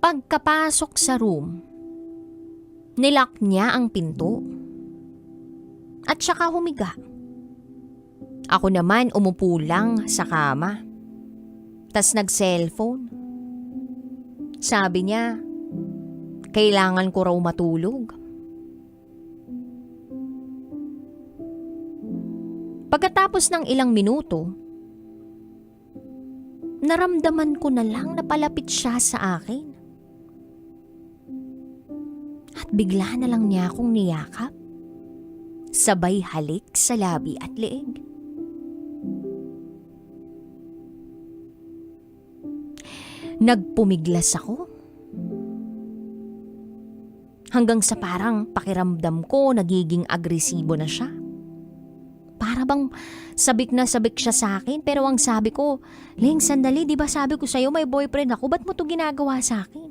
Pagkapasok sa room, nilock niya ang pinto at saka humiga. Ako naman umupo lang sa kama. Tas nag-cellphone. Sabi niya, kailangan ko raw matulog. Pagkatapos ng ilang minuto, naramdaman ko na lang na palapit siya sa akin. At bigla na lang niya akong niyakap. Sabay halik sa labi at leeg. Nagpumiglas ako. Hanggang sa parang pakiramdam ko nagiging agresibo na siya. Para bang sabik na sabik siya sa akin, pero ang sabi ko, Ling, sandali, di ba sabi ko sa'yo may boyfriend ako, ba't mo to ginagawa sa akin?